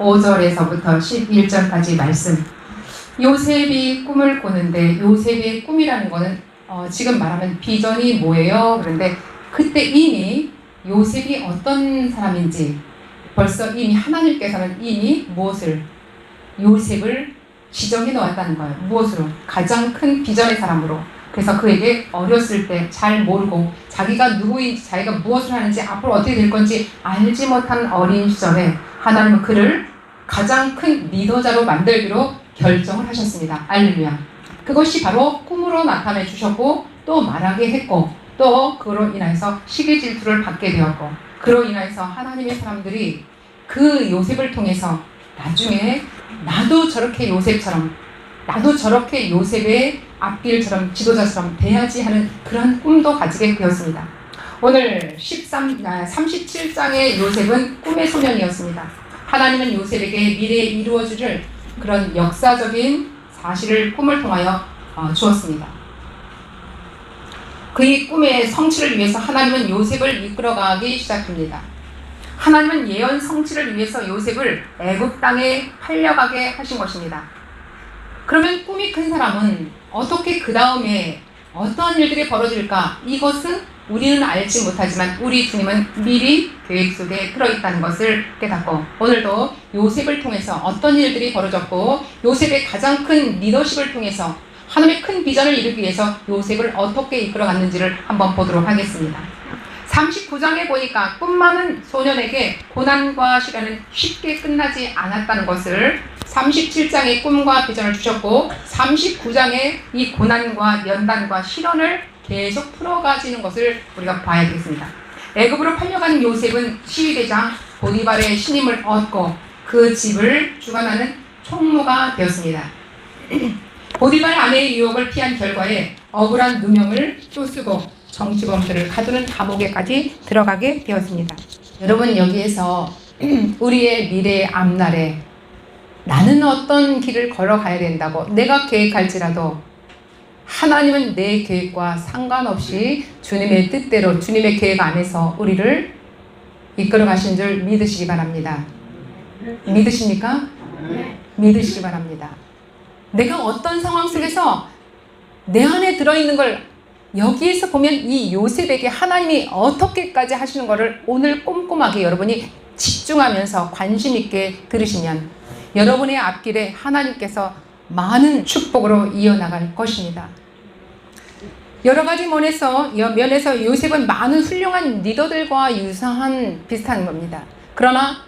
5절에서부터 11절까지 말씀. 요셉이 꿈을 꾸는데 요셉의 꿈이라는 거는 지금 말하면 비전이 뭐예요? 그런데 그때 이미 요셉이 어떤 사람인지 벌써 이미 하나님께서는 이미 요셉을 지정해 놓았다는 거예요. 무엇으로? 가장 큰 비전의 사람으로. 그래서 그에게 어렸을 때 잘 모르고 자기가 누구인지 자기가 무엇을 하는지 앞으로 어떻게 될 건지 알지 못한 어린 시절에 하나님은 그를 가장 큰 리더자로 만들기로 결정을 하셨습니다. 할렐루야. 그것이 바로 꿈으로 나타내 주셨고 또 말하게 했고 또 그로 인해서 시기 질투를 받게 되었고 그로 인해서 하나님의 사람들이 그 요셉을 통해서 나중에 나도 저렇게 요셉의 앞길처럼 지도자처럼 돼야지 하는 그런 꿈도 가지게 되었습니다. 오늘 37장의 요셉은 꿈의 소년이었습니다. 하나님은 요셉에게 미래에 이루어질 그런 역사적인 사실을 꿈을 통하여 주었습니다. 그의 꿈의 성취를 위해서 하나님은 요셉을 이끌어가기 시작합니다. 하나님은 예언 성취를 위해서 요셉을 애굽 땅에 팔려가게 하신 것입니다. 그러면 꿈이 큰 사람은 어떻게 그 다음에 어떠한 일들이 벌어질까? 이것은 우리는 알지 못하지만 우리 주님은 미리 계획 속에 들어있다는 것을 깨닫고 오늘도 요셉을 통해서 어떤 일들이 벌어졌고 요셉의 가장 큰 리더십을 통해서 하나님의 큰 비전을 이루기 위해서 요셉을 어떻게 이끌어갔는지를 한번 보도록 하겠습니다. 39장에 보니까 꿈 많은 소년에게 고난과 시련은 쉽게 끝나지 않았다는 것을 37장에 꿈과 비전을 주셨고 39장에 이 고난과 연단과 시련을 계속 풀어가지는 것을 우리가 봐야 되겠습니다. 애굽으로 팔려간 요셉은 시위대장 보디발의 신임을 얻고 그 집을 주관하는 총무가 되었습니다. 보디발 아내의 유혹을 피한 결과에 억울한 누명을 또 쓰고 정치범들을 가두는 감옥에까지 들어가게 되었습니다. 여러분 여기에서 우리의 미래의 앞날에 나는 어떤 길을 걸어가야 된다고 내가 계획할지라도 하나님은 내 계획과 상관없이 주님의 뜻대로 주님의 계획 안에서 우리를 이끌어 가신 줄 믿으시기 바랍니다. 믿으십니까? 믿으시기 바랍니다. 내가 어떤 상황 속에서 내 안에 들어있는 걸 여기에서 보면 이 요셉에게 하나님이 어떻게까지 하시는 것을 오늘 꼼꼼하게 여러분이 집중하면서 관심 있게 들으시면 여러분의 앞길에 하나님께서 많은 축복으로 이어나갈 것입니다. 여러 가지 면에서 요셉은 많은 훌륭한 리더들과 비슷한 겁니다. 그러나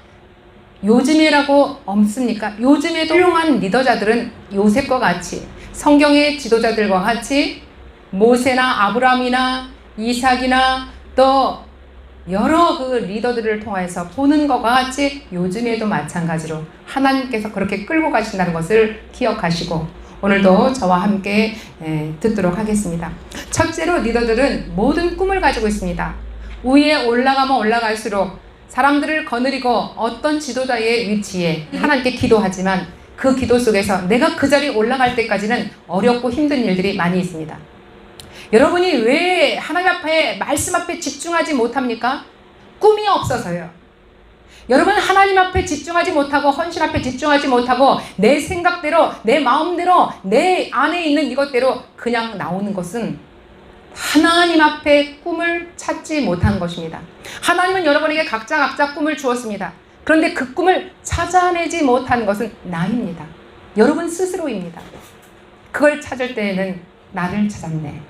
요즘이라고 없습니까? 요즘에도 훌륭한 리더자들은 요셉과 같이 성경의 지도자들과 같이 모세나 아브라함이나 이삭이나 또 여러 그 리더들을 통해서 보는 것과 같이 요즘에도 마찬가지로 하나님께서 그렇게 끌고 가신다는 것을 기억하시고 오늘도 저와 함께 듣도록 하겠습니다. 첫째로 리더들은 모든 꿈을 가지고 있습니다. 위에 올라가면 올라갈수록 사람들을 거느리고 어떤 지도자의 위치에 하나님께 기도하지만 그 기도 속에서 내가 그 자리에 올라갈 때까지는 어렵고 힘든 일들이 많이 있습니다. 여러분이 왜 하나님 앞에 말씀 앞에 집중하지 못합니까? 꿈이 없어서요. 여러분 하나님 앞에 집중하지 못하고 헌신 앞에 집중하지 못하고 내 생각대로 내 마음대로 내 안에 있는 이것대로 그냥 나오는 것은 하나님 앞에 꿈을 찾지 못한 것입니다. 하나님은 여러분에게 각자 꿈을 주었습니다. 그런데 그 꿈을 찾아내지 못한 것은 나입니다. 여러분 스스로입니다. 그걸 찾을 때에는 나를 찾았네.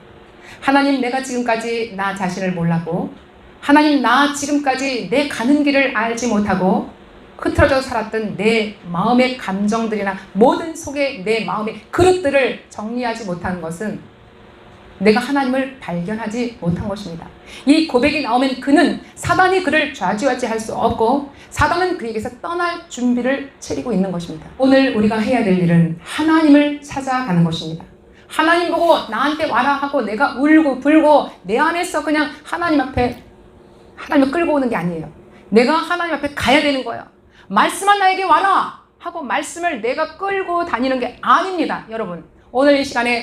하나님 내가 지금까지 나 자신을 몰랐고 하나님 나 지금까지 내 가는 길을 알지 못하고 흐트러져 살았던 내 마음의 감정들이나 모든 속에 내 마음의 그릇들을 정리하지 못한 것은 내가 하나님을 발견하지 못한 것입니다. 이 고백이 나오면 그는 사단이 그를 좌지우지 할 수 없고 사단은 그에게서 떠날 준비를 차리고 있는 것입니다. 오늘 우리가 해야 될 일은 하나님을 찾아가는 것입니다. 하나님 보고 나한테 와라 하고 내가 울고 불고 내 안에서 그냥 하나님 앞에 하나님을 끌고 오는 게 아니에요. 내가 하나님 앞에 가야 되는 거예요. 말씀만 나에게 와라 하고 말씀을 내가 끌고 다니는 게 아닙니다. 여러분 오늘 이 시간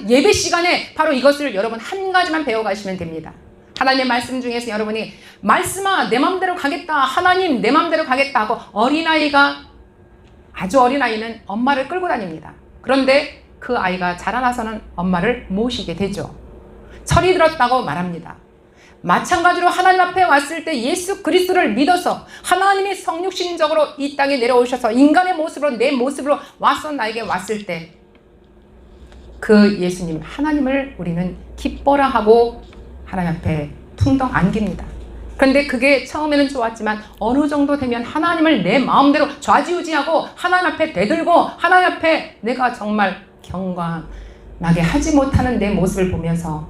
예배 시간에 바로 이것을 여러분 한 가지만 배워가시면 됩니다. 하나님의 말씀 중에서 여러분이 말씀아 내 맘대로 가겠다, 하나님 내 맘대로 가겠다 하고 어린아이가, 아주 어린아이는 엄마를 끌고 다닙니다. 그런데 그 아이가 자라나서는 엄마를 모시게 되죠. 철이 들었다고 말합니다. 마찬가지로 하나님 앞에 왔을 때 예수 그리스도를 믿어서 하나님이 성육신적으로 이 땅에 내려오셔서 인간의 모습으로, 내 모습으로 와서 나에게 왔을 때 그 예수님 하나님을 우리는 기뻐라 하고 하나님 앞에 퉁덩 안깁니다. 그런데 그게 처음에는 좋았지만 어느 정도 되면 하나님을 내 마음대로 좌지우지하고 하나님 앞에 대들고 하나님 앞에 내가 정말 경건하게 하지 못하는 내 모습을 보면서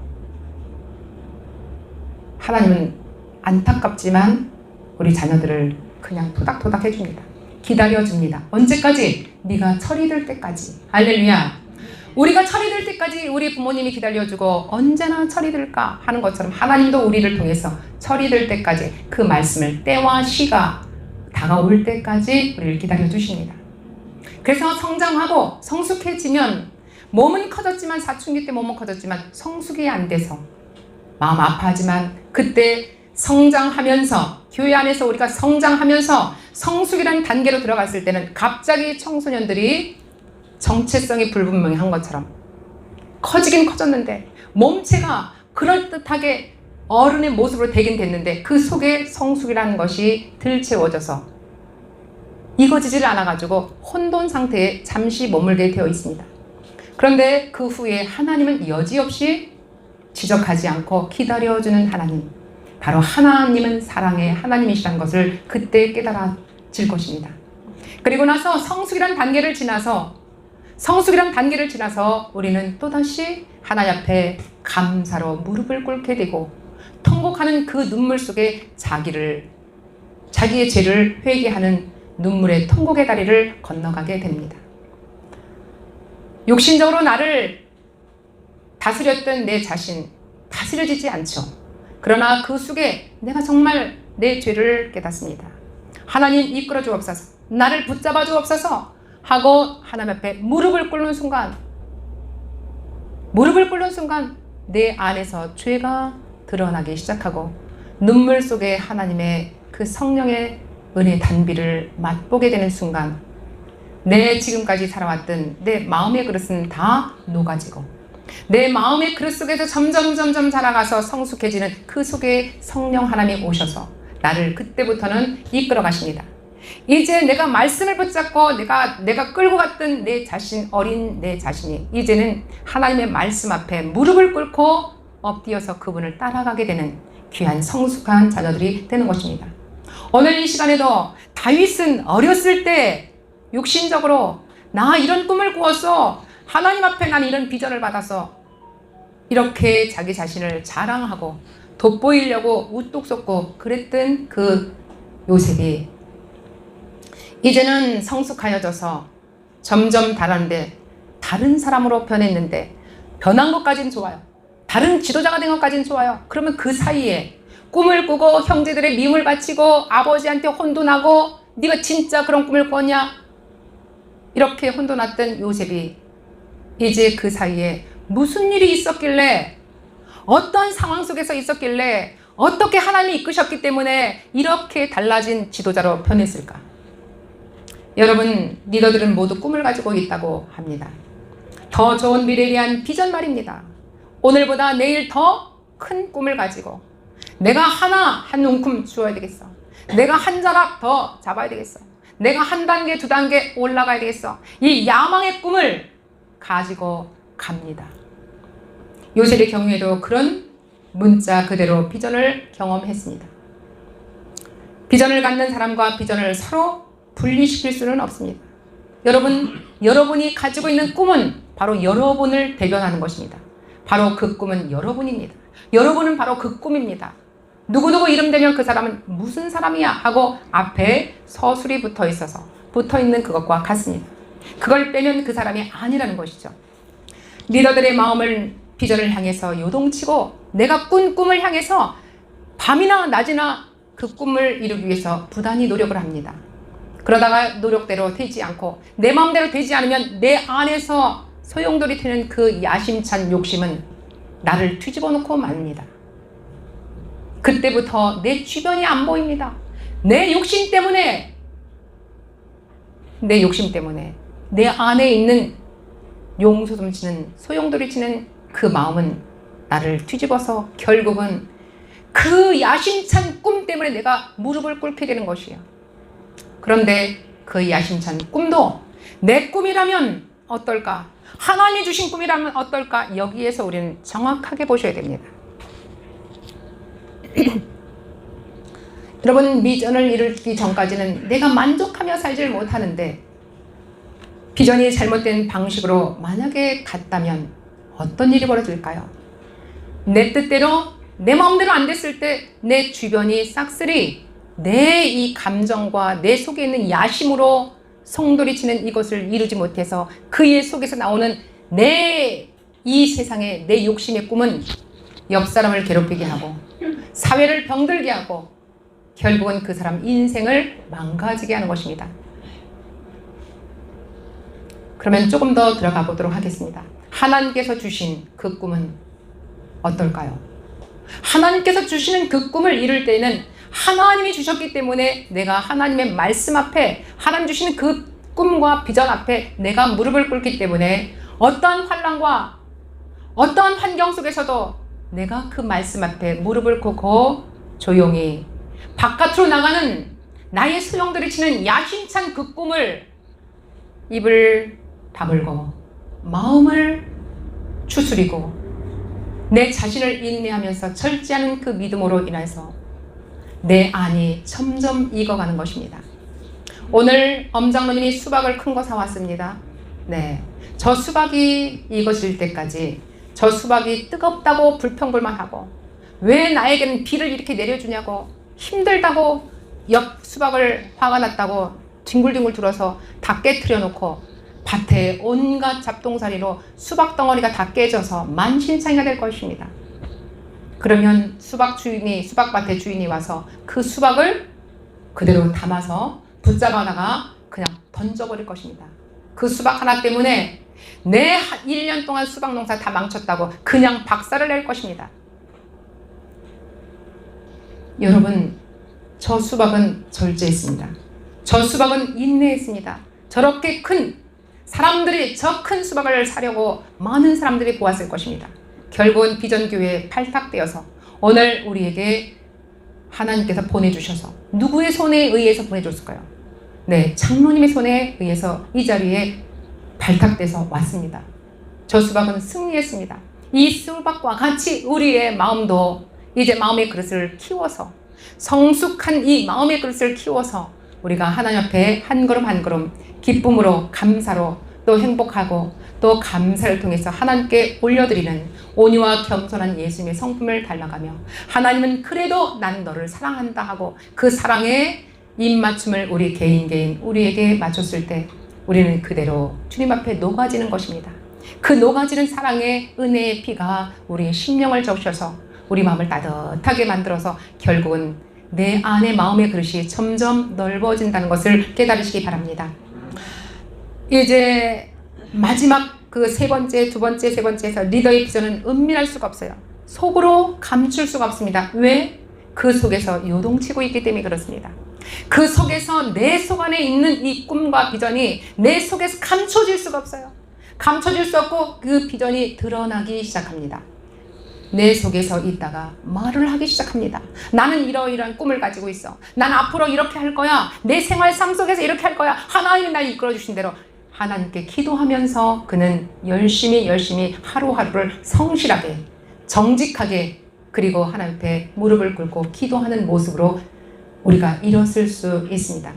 하나님은 안타깝지만 우리 자녀들을 그냥 토닥토닥 해줍니다. 기다려줍니다. 언제까지? 네가 철이 들 때까지. 할렐루야. 우리가 철이 들 때까지 우리 부모님이 기다려주고 언제나 철이 들까 하는 것처럼 하나님도 우리를 통해서 철이 들 때까지 그 말씀을, 때와 시가 다가올 때까지 우리를 기다려주십니다. 그래서 성장하고 성숙해지면 몸은 커졌지만, 사춘기 때 몸은 커졌지만 성숙이 안 돼서 마음 아파하지만 그때 성장하면서, 교회 안에서 우리가 성장하면서 성숙이라는 단계로 들어갔을 때는 갑자기 청소년들이 정체성이 불분명한 것처럼 커지긴 커졌는데 몸체가 그럴듯하게 어른의 모습으로 되긴 됐는데 그 속에 성숙이라는 것이 들채워져서 이거지지를 않아가지고 혼돈 상태에 잠시 머물게 되어 있습니다. 그런데 그 후에 하나님은 여지없이 지적하지 않고 기다려주는 하나님, 바로 하나님은 사랑의 하나님이시라는 것을 그때 깨달아질 것입니다. 그리고 나서 성숙이라는 단계를 지나서 우리는 또다시 하나님 앞에 감사로 무릎을 꿇게 되고 통곡하는 그 눈물 속에 자기의 죄를 회개하는 눈물의 통곡의 다리를 건너가게 됩니다. 욕심적으로 나를 다스렸던 내 자신 다스려지지 않죠. 그러나 그 속에 내가 정말 내 죄를 깨닫습니다. 하나님 이끌어 주옵소서, 나를 붙잡아 주옵소서 하고 하나님 앞에 무릎을 꿇는 순간 내 안에서 죄가 드러나기 시작하고 눈물 속에 하나님의 그 성령의 은혜 단비를 맛보게 되는 순간 내 지금까지 살아왔던 내 마음의 그릇은 다 녹아지고 내 마음의 그릇 속에서 점점 자라가서 성숙해지는 그 속에 성령 하나님이 오셔서 나를 그때부터는 이끌어 가십니다. 이제 내가 말씀을 붙잡고 내가 끌고 갔던 내 자신, 어린 내 자신이 이제는 하나님의 말씀 앞에 무릎을 꿇고 엎드려서 그분을 따라가게 되는 귀한 성숙한 자녀들이 되는 것입니다. 오늘 이 시간에도 다윗은 어렸을 때 육신적으로 나 이런 꿈을 꾸었어, 하나님 앞에 난 이런 비전을 받아서 이렇게 자기 자신을 자랑하고 돋보이려고 우뚝 솟고 그랬던 그 요셉이 이제는 성숙하여져서 점점 다른데 다른 사람으로 변했는데 변한 것까진 좋아요. 다른 지도자가 된 것까진 좋아요. 그러면 그 사이에 꿈을 꾸고 형제들의 미움을 바치고 아버지한테 혼돈하고 네가 진짜 그런 꿈을 꿨냐? 이렇게 혼돈했던 요셉이 이제 그 사이에 무슨 일이 있었길래, 어떤 상황 속에서 있었길래, 어떻게 하나님이 이끄셨기 때문에 이렇게 달라진 지도자로 변했을까? 여러분, 리더들은 모두 꿈을 가지고 있다고 합니다. 더 좋은 미래에 대한 비전 말입니다. 오늘보다 내일 더 큰 꿈을 가지고 내가 한 움큼 주어야 되겠어. 내가 한 자락 더 잡아야 되겠어. 내가 한 단계, 두 단계 올라가야 되겠어. 이 야망의 꿈을 가지고 갑니다. 요셉의 경우에도 그런 문자 그대로 비전을 경험했습니다. 비전을 갖는 사람과 비전을 서로 분리시킬 수는 없습니다. 여러분이 가지고 있는 꿈은 바로 여러분을 대변하는 것입니다. 바로 그 꿈은 여러분입니다. 여러분은 바로 그 꿈입니다. 누구누구 이름 되면 그 사람은 무슨 사람이야 하고 앞에 서술이 붙어 있는 그것과 같습니다. 그걸 빼면 그 사람이 아니라는 것이죠. 리더들의 마음을 비전을 향해서 요동치고 내가 꾼 꿈을 향해서 밤이나 낮이나 그 꿈을 이루기 위해서 부단히 노력을 합니다. 그러다가 노력대로 되지 않고 내 마음대로 되지 않으면 내 안에서 소용돌이 되는 그 야심찬 욕심은 나를 뒤집어 놓고 맙니다. 그때부터 내 주변이 안 보입니다. 내 욕심 때문에 내 안에 있는 용솟음치는 소용돌이치는 그 마음은 나를 뒤집어서 결국은 그 야심찬 꿈 때문에 내가 무릎을 꿇게 되는 것이에요. 그런데 그 야심찬 꿈도 내 꿈이라면 어떨까? 하나님이 주신 꿈이라면 어떨까? 여기에서 우리는 정확하게 보셔야 됩니다. 여러분, 비전을 이루기 전까지는 내가 만족하며 살지를 못하는데 비전이 잘못된 방식으로 만약에 갔다면 어떤 일이 벌어질까요? 내 뜻대로 내 마음대로 안 됐을 때 내 주변이 싹쓸이 내 이 감정과 내 속에 있는 야심으로 송두리치는 이것을 이루지 못해서 그의 속에서 나오는 내 이 세상의 내 욕심의 꿈은 옆 사람을 괴롭히게 하고 사회를 병들게 하고 결국은 그 사람 인생을 망가지게 하는 것입니다. 그러면 조금 더 들어가 보도록 하겠습니다. 하나님께서 주신 그 꿈은 어떨까요? 하나님께서 주시는 그 꿈을 이룰 때에는 하나님이 주셨기 때문에 내가 하나님의 말씀 앞에 하나님 주시는 그 꿈과 비전 앞에 내가 무릎을 꿇기 때문에 어떠한 환난과 어떠한 환경 속에서도 내가 그 말씀 앞에 무릎을 꿇고 조용히 바깥으로 나가는 나의 소용돌이 치는 야심찬 그 꿈을 입을 다물고 마음을 추스리고 내 자신을 인내하면서 절제하는 그 믿음으로 인해서 내 안이 점점 익어가는 것입니다. 오늘 엄장로님이 수박을 큰 거 사왔습니다. 네, 저 수박이 익어질 때까지 저 수박이 뜨겁다고 불평불만하고 왜 나에게는 비를 이렇게 내려주냐고 힘들다고 옆 수박을 화가 났다고 뒹굴뒹굴 들어서 다 깨트려 놓고 밭에 온갖 잡동사리로 수박 덩어리가 다 깨져서 만신창이가 될 것입니다. 그러면 수박밭의 주인이 와서 그 수박을 그대로 담아서 붙잡아다가 그냥 던져버릴 것입니다. 그 수박 하나 때문에 내 1년 동안 수박 농사 다 망쳤다고 그냥 박살을 낼 것입니다. 여러분, 저 수박은 절제했습니다. 저 수박은 인내했습니다. 저렇게 큰 사람들이 저 큰 수박을 사려고 많은 사람들이 보았을 것입니다. 결국은 비전교회에 발탁되어서 오늘 우리에게 하나님께서 보내주셔서 누구의 손에 의해서 보내줬을까요? 네, 장로님의 손에 의해서 이 자리에 발탁돼서 왔습니다. 저 수박은 승리했습니다. 이 수박과 같이 우리의 마음도 이제 마음의 그릇을 키워서 성숙한 이 마음의 그릇을 키워서 우리가 하나님 앞에 한 걸음 한 걸음 기쁨으로 감사로 또 행복하고 또 감사를 통해서 하나님께 올려드리는 온유와 겸손한 예수님의 성품을 닮아가며 하나님은 그래도 난 너를 사랑한다 하고 그 사랑의 입맞춤을 우리 개인 우리에게 맞췄을 때 우리는 그대로 주님 앞에 녹아지는 것입니다. 그 녹아지는 사랑의 은혜의 피가 우리의 심령을 적셔서 우리 마음을 따뜻하게 만들어서 결국은 내 안의 마음의 그릇이 점점 넓어진다는 것을 깨달으시기 바랍니다. 이제 마지막 그 세 번째, 두 번째, 세 번째에서 리더의 비전은 은밀할 수가 없어요. 속으로 감출 수가 없습니다. 왜? 그 속에서 요동치고 있기 때문에 그렇습니다. 그 속에서 내 속 안에 있는 이 꿈과 비전이 내 속에서 감춰질 수가 없어요. 감춰질 수 없고 그 비전이 드러나기 시작합니다. 내 속에서 있다가 말을 하기 시작합니다. 나는 이러이러한 꿈을 가지고 있어. 난 앞으로 이렇게 할 거야. 내 생활 삶 속에서 이렇게 할 거야. 하나님이 날 이끌어 주신 대로 하나님께 기도하면서 그는 열심히 하루하루를 성실하게 정직하게 그리고 하나님 앞에 무릎을 꿇고 기도하는 모습으로 우리가 일었을 수 있습니다.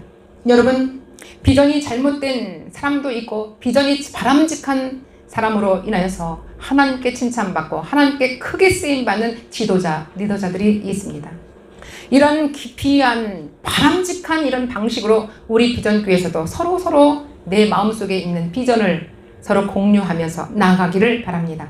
여러분, 비전이 잘못된 사람도 있고 비전이 바람직한 사람으로 인하여서 하나님께 칭찬받고 하나님께 크게 쓰임받는 지도자, 리더자들이 있습니다. 이런 기피한 바람직한 이런 방식으로 우리 비전교회에서도 서로 내 마음속에 있는 비전을 서로 공유하면서 나아가기를 바랍니다.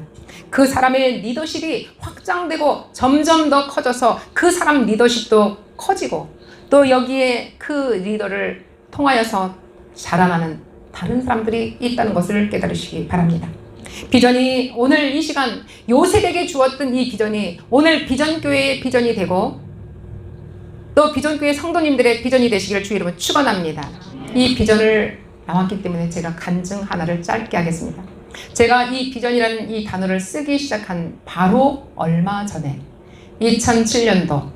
그 사람의 리더십이 확장되고 점점 더 커져서 그 사람 리더십도 커지고 또 여기에 그 리더를 통하여서 자라나는 다른 사람들이 있다는 것을 깨달으시기 바랍니다. 비전이 오늘 이 시간 요셉에게 주었던 이 비전이 오늘 비전교회의 비전이 되고 또 비전교회 성도님들의 비전이 되시기를 주의 이름으로 축원합니다. 이 비전을 나왔기 때문에 제가 간증 하나를 짧게 하겠습니다. 제가 이 비전이라는 이 단어를 쓰기 시작한 바로 얼마 전에 2007년도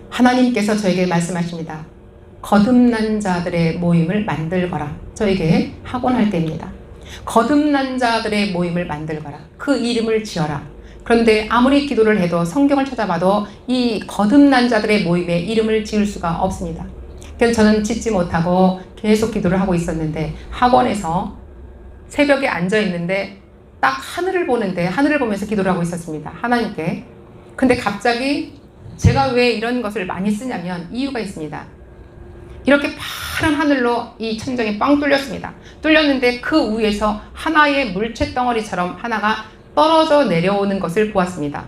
하나님께서 저에게 말씀하십니다. 거듭난 자들의 모임을 만들거라. 저에게 학원할 때입니다. 거듭난 자들의 모임을 만들거라. 그 이름을 지어라. 그런데 아무리 기도를 해도 성경을 찾아봐도 이 거듭난 자들의 모임에 이름을 지을 수가 없습니다. 그래서 저는 짓지 못하고 계속 기도를 하고 있었는데 학원에서 새벽에 앉아 있는데 딱 하늘을 보는데 하늘을 보면서 기도를 하고 있었습니다. 하나님께. 근데 갑자기 제가 왜 이런 것을 많이 쓰냐면 이유가 있습니다. 이렇게 파란 하늘로 이 천정이 빵 뚫렸습니다. 뚫렸는데 그 위에서 하나의 물체 덩어리처럼 하나가 떨어져 내려오는 것을 보았습니다.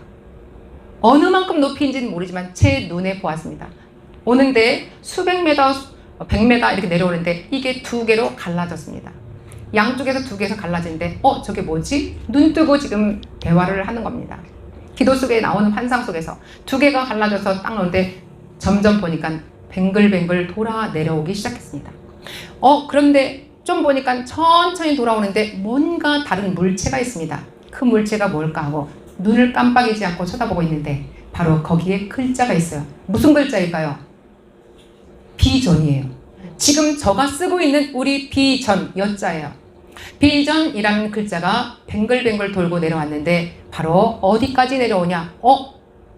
어느 만큼 높이인지는 모르지만 제 눈에 보았습니다. 오는데 수백 메터, 100m 이렇게 내려오는데 이게 두 개로 갈라졌습니다. 양쪽에서 두 개에서 갈라지는데 저게 뭐지? 눈 뜨고 지금 대화를 하는 겁니다. 기도 속에 나오는 환상 속에서 두 개가 갈라져서 딱 놓는데 점점 보니까 뱅글뱅글 돌아 내려오기 시작했습니다. 그런데 좀 보니까 천천히 돌아오는데 뭔가 다른 물체가 있습니다. 그 물체가 뭘까 하고 눈을 깜빡이지 않고 쳐다보고 있는데 바로 거기에 글자가 있어요. 무슨 글자일까요? 비전이에요. 지금 저가 쓰고 있는 우리 비전 여자예요. 비전이라는 글자가 뱅글뱅글 돌고 내려왔는데 바로 어디까지 내려오냐?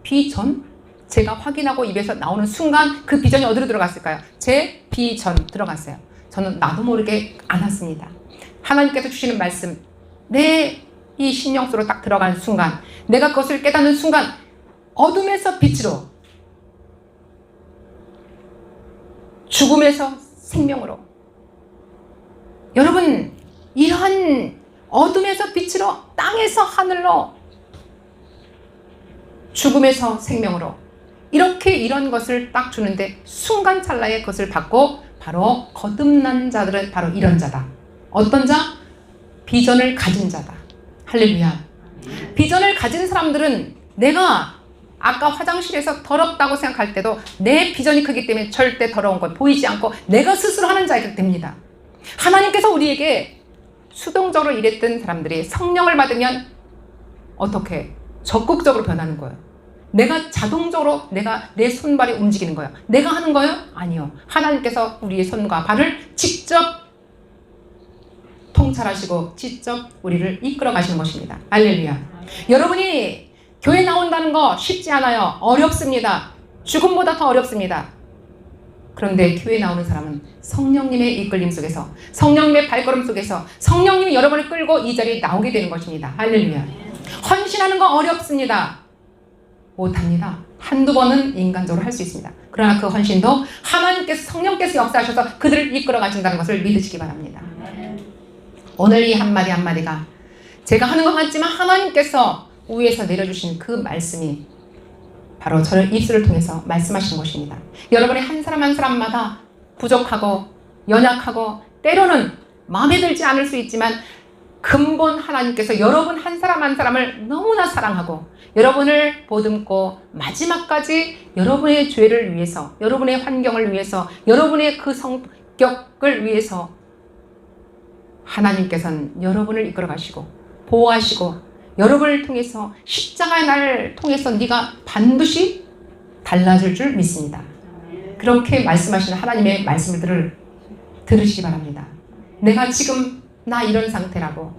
비전? 제가 확인하고 입에서 나오는 순간 그 비전이 어디로 들어갔을까요? 제 비전 들어갔어요. 저는 나도 모르게 안았습니다. 하나님께서 주시는 말씀, 내 이 신령수로 딱 들어간 순간, 내가 그것을 깨닫는 순간 어둠에서 빛으로, 죽음에서 생명으로. 여러분, 이러한 어둠에서 빛으로, 땅에서 하늘로, 죽음에서 생명으로 이렇게 이런 것을 딱 주는데 순간 찰나에 그것을 받고 바로 거듭난 자들은 바로 이런 자다. 어떤 자? 비전을 가진 자다. 할렐루야. 비전을 가진 사람들은 내가 아까 화장실에서 더럽다고 생각할 때도 내 비전이 크기 때문에 절대 더러운 건 보이지 않고 내가 스스로 하는 자가 됩니다. 하나님께서 우리에게 수동적으로 일했던 사람들이 성령을 받으면 어떻게? 적극적으로 변하는 거예요. 내가 자동적으로 내 손발이 움직이는 거예요. 내가 하는 거예요? 아니요. 하나님께서 우리의 손과 발을 직접 통찰하시고 직접 우리를 이끌어 가시는 것입니다. 할렐루야. 여러분이 교회 나온다는 거 쉽지 않아요. 어렵습니다. 죽음보다 더 어렵습니다. 그런데 교회 나오는 사람은 성령님의 이끌림 속에서, 성령님의 발걸음 속에서 성령님이 여러분을 끌고 이 자리에 나오게 되는 것입니다. 할렐루야. 헌신하는 거 어렵습니다. 못합니다. 한두 번은 인간적으로 할 수 있습니다. 그러나 그 헌신도 하나님께서, 성령께서 역사하셔서 그들을 이끌어 가신다는 것을 믿으시기 바랍니다. 오늘 이 한마디 한마디가 제가 하는 것 같지만 하나님께서 위에서 내려주신 그 말씀이 바로 저를 입술을 통해서 말씀하시는 것입니다. 여러분이 한 사람 한 사람마다 부족하고 연약하고 때로는 마음에 들지 않을 수 있지만 근본 하나님께서 여러분 한 사람 한 사람을 너무나 사랑하고 여러분을 보듬고 마지막까지 여러분의 죄를 위해서, 여러분의 환경을 위해서, 여러분의 그 성격을 위해서 하나님께서는 여러분을 이끌어 가시고 보호하시고 여러분을 통해서 십자가의 날을 통해서 네가 반드시 달라질 줄 믿습니다. 그렇게 말씀하시는 하나님의 말씀을 들으시기 바랍니다. 내가 지금 나 이런 상태라고,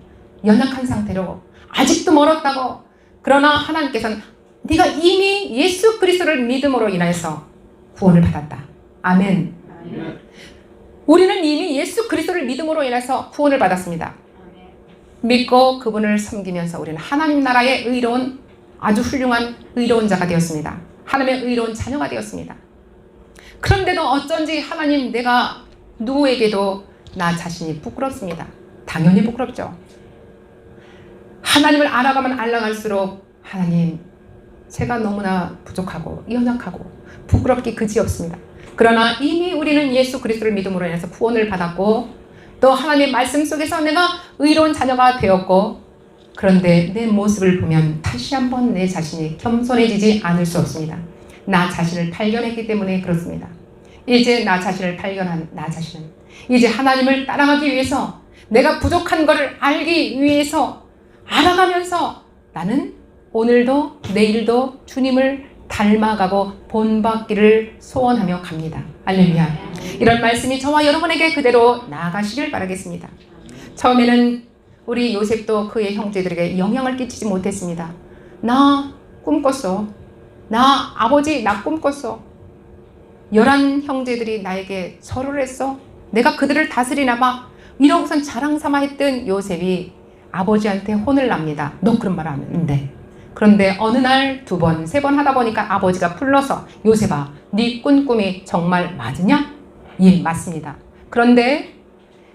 연약한 상태로 아직도 멀었다고. 그러나 하나님께서는 네가 이미 예수 그리스도를 믿음으로 인해서 구원을 받았다. 아멘. 우리는 이미 예수 그리스도를 믿음으로 인해서 구원을 받았습니다. 믿고 그분을 섬기면서 우리는 하나님 나라의 의로운, 아주 훌륭한 의로운 자가 되었습니다. 하나님의 의로운 자녀가 되었습니다. 그런데도 어쩐지 하나님, 내가 누구에게도 나 자신이 부끄럽습니다. 당연히 부끄럽죠. 하나님을 알아가면 알아갈수록 하나님, 제가 너무나 부족하고 연약하고 부끄럽기 그지없습니다. 그러나 이미 우리는 예수 그리스도를 믿음으로 인해서 구원을 받았고 또 하나님의 말씀 속에서 내가 의로운 자녀가 되었고, 그런데 내 모습을 보면 다시 한번 내 자신이 겸손해지지 않을 수 없습니다. 나 자신을 발견했기 때문에 그렇습니다. 이제 나 자신을 발견한 나 자신은 이제 하나님을 따라가기 위해서 내가 부족한 것을 알기 위해서 알아가면서 나는 오늘도 내일도 주님을 닮아가고 본받기를 소원하며 갑니다. 할렐루야. 이런 말씀이 저와 여러분에게 그대로 나아가시길 바라겠습니다. 처음에는 우리 요셉도 그의 형제들에게 영향을 끼치지 못했습니다. 나 꿈꿨어. 나 아버지 나 꿈꿨어. 11 형제들이 나에게 절을 했어. 내가 그들을 다스리나 봐. 이러고선 자랑삼아 했던 요셉이 아버지한테 혼을 납니다. 너 그런 말 하면 안 돼. 그런데 어느 날 2번, 3번 하다 보니까 아버지가 불러서 요셉아, 네 꾼 꿈이 정말 맞으냐? 예, 맞습니다. 그런데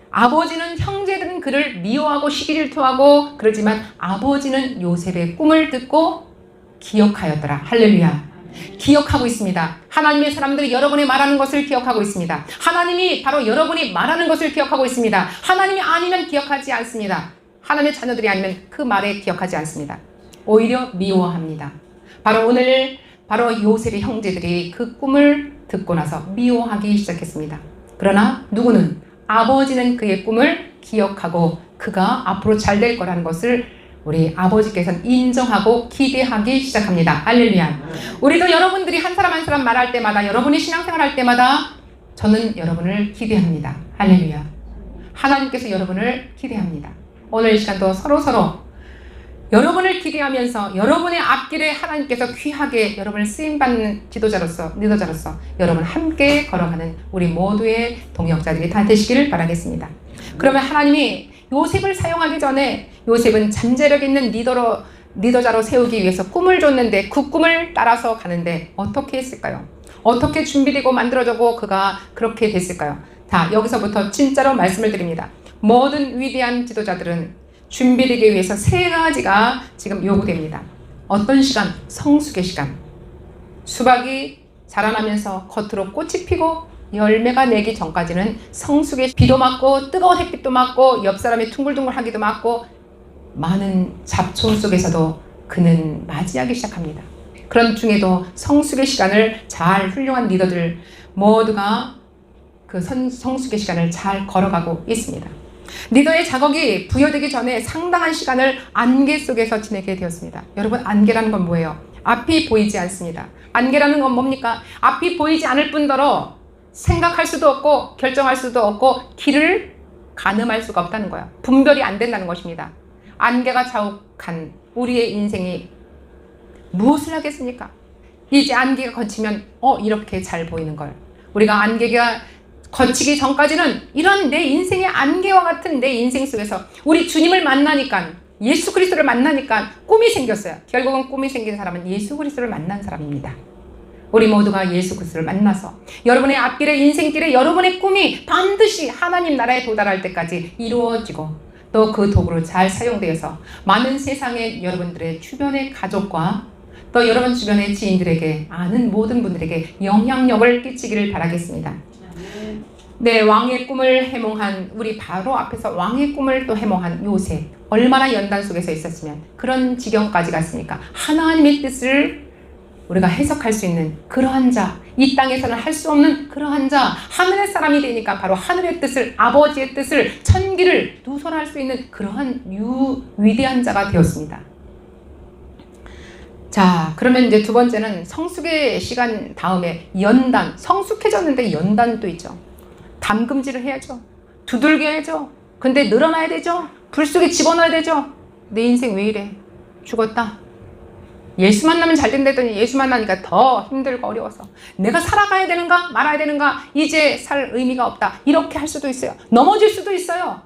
아버지는 형제들은 그를 미워하고 시기질투하고 그러지만 아버지는 요셉의 꿈을 듣고 기억하였더라. 할렐루야. 기억하고 있습니다. 하나님의 사람들이 여러분이 말하는 것을 기억하고 있습니다. 하나님이 바로 여러분이 말하는 것을 기억하고 있습니다. 하나님이 아니면 기억하지 않습니다. 하나님의 자녀들이 아니면 그 말에 기억하지 않습니다. 오히려 미워합니다. 바로 오늘 바로 요셉의 형제들이 그 꿈을 듣고 나서 미워하기 시작했습니다. 그러나 누구는 아버지는 그의 꿈을 기억하고 그가 앞으로 잘 될 거라는 것을 우리 아버지께서는 인정하고 기대하기 시작합니다. 할렐루야. 우리도 여러분들이 한 사람 한 사람 말할 때마다 여러분이 신앙생활 할 때마다 저는 여러분을 기대합니다. 할렐루야. 하나님께서 여러분을 기대합니다. 오늘 이 시간도 서로 여러분을 기대하면서 여러분의 앞길에 하나님께서 귀하게 여러분을 쓰임받는 지도자로서 리더자로서 여러분 함께 걸어가는 우리 모두의 동역자들이 다 되시기를 바라겠습니다. 그러면 하나님이 요셉을 사용하기 전에 요셉은 잠재력 있는 리더자로 세우기 위해서 꿈을 줬는데 그 꿈을 따라서 가는데 어떻게 했을까요? 어떻게 준비되고 만들어지고 그가 그렇게 됐을까요? 자, 여기서부터 진짜로 말씀을 드립니다. 모든 위대한 지도자들은 준비되기 위해서 3가지가 지금 요구됩니다. 어떤 시간? 성숙의 시간. 수박이 자라나면서 겉으로 꽃이 피고 열매가 내기 전까지는 성숙의 비도 맞고 뜨거운 햇빛도 맞고 옆 사람의 둥글둥글하기도 맞고 많은 잡초 속에서도 그는 맞이하기 시작합니다. 그런 중에도 성숙의 시간을 잘 훌륭한 리더들 모두가 그 성숙의 시간을 잘 걸어가고 있습니다. 리더의 자격이 부여되기 전에 상당한 시간을 안개 속에서 지내게 되었습니다. 여러분, 안개라는 건 뭐예요? 앞이 보이지 않습니다. 안개라는 건 뭡니까? 앞이 보이지 않을 뿐더러 생각할 수도 없고 결정할 수도 없고 길을 가늠할 수가 없다는 거예요. 분별이 안 된다는 것입니다. 안개가 자욱한 우리의 인생이 무엇을 하겠습니까? 이제 안개가 거치면 이렇게 잘 보이는 걸. 우리가 안개가 거치기 전까지는 이런 내 인생의 안개와 같은 내 인생 속에서 우리 주님을 만나니까 예수 그리스도를 만나니까 꿈이 생겼어요. 결국은 꿈이 생긴 사람은 예수 그리스도를 만난 사람입니다. 우리 모두가 예수 그리스도를 만나서 여러분의 앞길에 인생길에 여러분의 꿈이 반드시 하나님 나라에 도달할 때까지 이루어지고 또 그 도구로 잘 사용되어서 많은 세상의 여러분들의 주변의 가족과 또 여러분 주변의 지인들에게 아는 모든 분들에게 영향력을 끼치기를 바라겠습니다. 네, 왕의 꿈을 해몽한 우리 바로 앞에서 왕의 꿈을 또 해몽한 요셉, 얼마나 연단 속에서 있었으면 그런 지경까지 갔습니까? 하나님의 뜻을 우리가 해석할 수 있는 그러한 자, 이 땅에서는 할 수 없는 그러한 자, 하늘의 사람이 되니까 바로 하늘의 뜻을, 아버지의 뜻을, 천기를 누설할 수 있는 그러한 위대한 자가 되었습니다. 자, 그러면 이제 2번째는 성숙의 시간 다음에 연단, 성숙해졌는데 연단도 있죠. 담금질을 해야죠. 두들겨야죠. 근데 늘어나야 되죠. 불 속에 집어넣어야 되죠. 내 인생 왜 이래? 죽었다. 예수 만나면 잘 된다더니 예수 만나니까 더 힘들고 어려워서 내가 살아가야 되는가 말아야 되는가 이제 살 의미가 없다. 이렇게 할 수도 있어요. 넘어질 수도 있어요.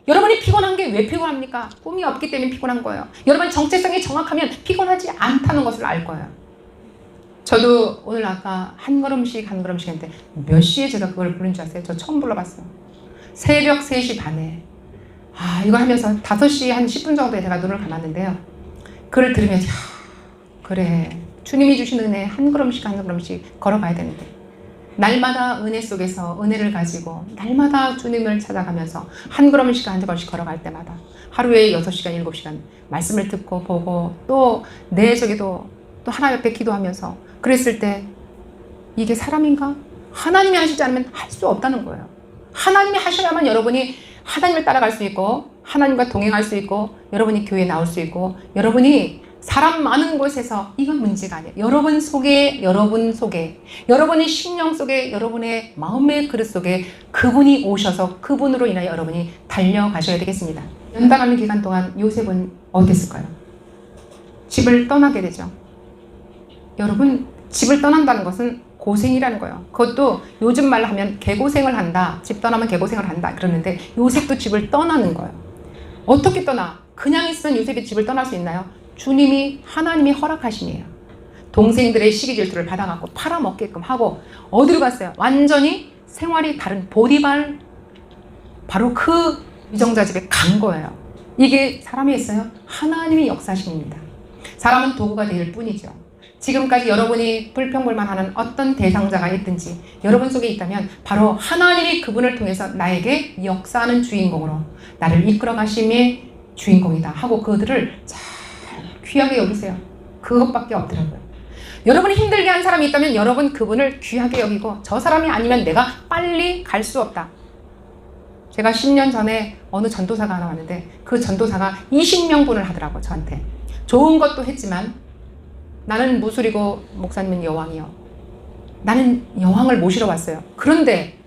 여러분이 피곤한 게 왜 피곤합니까? 꿈이 없기 때문에 피곤한 거예요. 여러분 정체성이 정확하면 피곤하지 않다는 것을 알 거예요. 저도 오늘 아까 한 걸음씩 했는데 몇 시에 제가 그걸 부른 줄 아세요? 저 처음 불러봤어요. 새벽 3시 반에. 이거 하면서 5시 한 10분 정도에 제가 눈을 감았는데요. 그걸 들으면 그래, 주님이 주신 은혜 한 걸음씩 걸어가야 되는데 날마다 은혜 속에서 은혜를 가지고 날마다 주님을 찾아가면서 한 걸음씩 걸어갈 때마다 하루에 6시간 7시간 말씀을 듣고 보고 또 내 속에도 또 하나님 앞에 기도하면서 그랬을 때 이게 사람인가? 하나님이 하시지 않으면 할 수 없다는 거예요. 하나님이 하셔야만 여러분이 하나님을 따라갈 수 있고 하나님과 동행할 수 있고 여러분이 교회에 나올 수 있고 여러분이 사람 많은 곳에서 이건 문제가 아니에요. 여러분 속에 여러분의 심령 속에 여러분의 마음의 그릇 속에 그분이 오셔서 그분으로 인하여 여러분이 달려가셔야 되겠습니다. 연단하는 기간 동안 요셉은 어땠을까요? 집을 떠나게 되죠. 여러분 집을 떠난다는 것은 고생이라는 거예요. 그것도 요즘 말로 하면 개고생을 한다. 집 떠나면 개고생을 한다. 그러는데 요셉도 집을 떠나는 거예요. 어떻게 떠나? 그냥 있으면 요셉이 집을 떠날 수 있나요? 주님이 하나님이 허락하심이에요. 동생들의 시기 질투를 받아갖고 팔아먹게끔 하고 어디로 갔어요? 완전히 생활이 다른 보디발 바로 그 위정자 집에 간 거예요. 이게 사람이 했어요? 하나님의 역사심입니다. 사람은 도구가 될 뿐이죠. 지금까지 여러분이 불평불만하는 어떤 대상자가 있든지 여러분 속에 있다면 바로 하나님이 그분을 통해서 나에게 역사하는 주인공으로 나를 이끌어 가심의 주인공이다 하고 그들을 잘 귀하게 여기세요. 그것밖에 없더라고요. 여러분이 힘들게 한 사람이 있다면 여러분 그분을 귀하게 여기고 저 사람이 아니면 내가 빨리 갈 수 없다. 제가 10년 전에 어느 전도사가 하나 왔는데 그 전도사가 20명분을 하더라고요. 저한테. 좋은 것도 했지만 나는 무술이고 목사님은 여왕이요. 나는 여왕을 모시러 왔어요. 그런데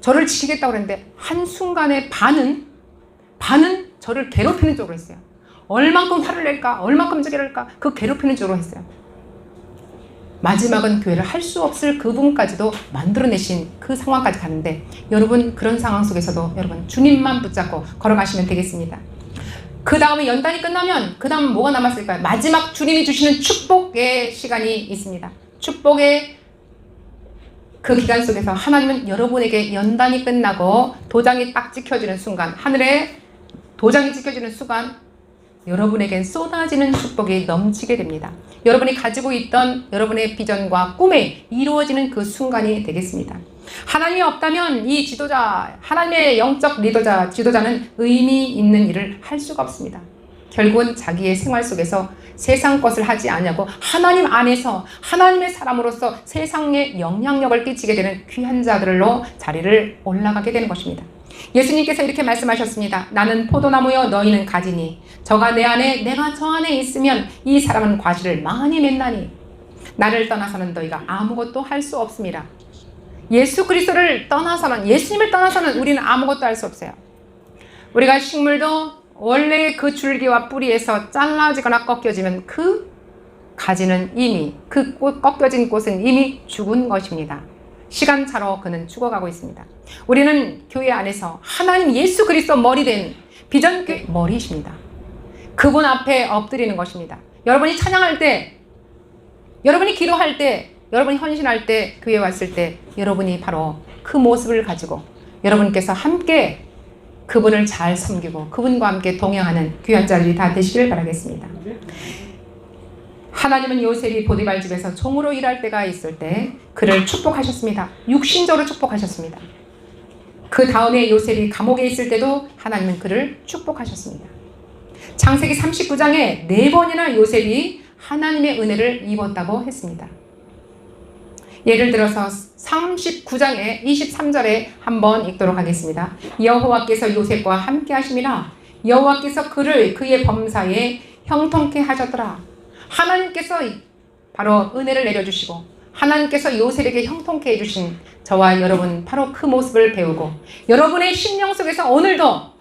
저를 지키겠다고 그랬는데 한순간에 반은 저를 괴롭히는 쪽으로 했어요. 얼만큼 화를 낼까? 얼만큼 저기를 할까? 그 괴롭히는 쪽으로 했어요. 마지막은 교회를 할 수 없을 그분까지도 만들어내신 그 상황까지 가는데 여러분 그런 상황 속에서도 여러분 주님만 붙잡고 걸어가시면 되겠습니다. 그 다음에 연단이 끝나면 그 다음 뭐가 남았을까요? 마지막 주님이 주시는 축복의 시간이 있습니다. 축복의 그 기간 속에서 하나님은 여러분에게 연단이 끝나고 도장이 딱 찍혀지는 순간 하늘에 도장이 찍혀지는 순간 여러분에겐 쏟아지는 축복이 넘치게 됩니다. 여러분이 가지고 있던 여러분의 비전과 꿈에 이루어지는 그 순간이 되겠습니다. 하나님이 없다면 이 지도자, 하나님의 영적 리더자, 지도자는 의미 있는 일을 할 수가 없습니다. 결국은 자기의 생활 속에서 세상 것을 하지 않냐고 하나님 안에서 하나님의 사람으로서 세상에 영향력을 끼치게 되는 귀한 자들로 자리를 올라가게 되는 것입니다. 예수님께서 이렇게 말씀하셨습니다. 나는 포도나무여 너희는 가지니 저가 내 안에 내가 저 안에 있으면 이 사람은 과실을 많이 맺나니 나를 떠나서는 너희가 아무것도 할 수 없습니다. 예수 그리스도를 떠나서는 예수님을 떠나서는 우리는 아무것도 할 수 없어요. 우리가 식물도 원래 그 줄기와 뿌리에서 잘라지거나 꺾여지면 그 가지는 이미 그 꺾여진 꽃은 이미 죽은 것입니다. 시간차로 그는 죽어가고 있습니다. 우리는 교회 안에서 하나님 예수 그리스도 머리된 비전교회 머리이십니다. 그분 앞에 엎드리는 것입니다. 여러분이 찬양할 때, 여러분이 기도할 때, 여러분이 헌신할 때, 교회에 왔을 때 여러분이 바로 그 모습을 가지고 여러분께서 함께 그분을 잘 섬기고 그분과 함께 동행하는 귀한 자들이 다 되시길 바라겠습니다. 하나님은 요셉이 보디발 집에서 종으로 일할 때가 있을 때 그를 축복하셨습니다. 육신적으로 축복하셨습니다. 그 다음에 요셉이 감옥에 있을 때도 하나님은 그를 축복하셨습니다. 창세기 39장에 4번이나 요셉이 하나님의 은혜를 입었다고 했습니다. 예를 들어서 39장의 23절에 한번 읽도록 하겠습니다. 여호와께서 요셉과 함께 하심이라 여호와께서 그를 그의 범사에 형통케 하셨더라. 하나님께서 바로 은혜를 내려주시고 하나님께서 요셉에게 형통케 해주신 저와 여러분 바로 그 모습을 배우고 여러분의 심령 속에서 오늘도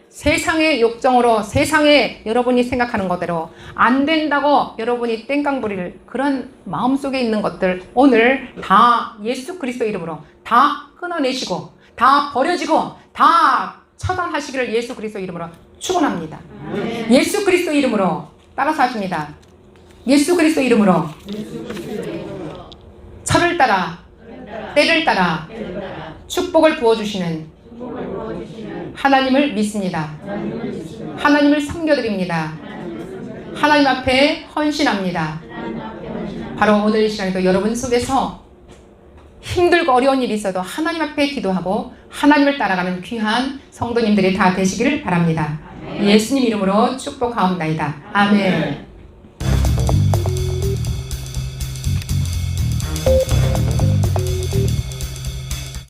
세상의 욕정으로 세상에 여러분이 생각하는 것대로 안 된다고 여러분이 땡깡 부릴 그런 마음속에 있는 것들 오늘 다 예수 그리스도 이름으로 다 끊어내시고 다 버려지고 다 처단하시기를 예수 그리스도 이름으로 축원합니다. 예수 그리스도 이름으로 따라서 하십니다. 예수 그리스도 이름으로 철을 따라 때를 따라 축복을 부어주시는 하나님을 믿습니다. 하나님을 섬겨드립니다. 하나님 앞에 헌신합니다. 바로 오늘 이 시간에도 여러분 속에서 힘들고 어려운 일이 있어도 하나님 앞에 기도하고 하나님을 따라가는 귀한 성도님들이 다 되시기를 바랍니다. 예수님 이름으로 축복하옵나이다. 아멘.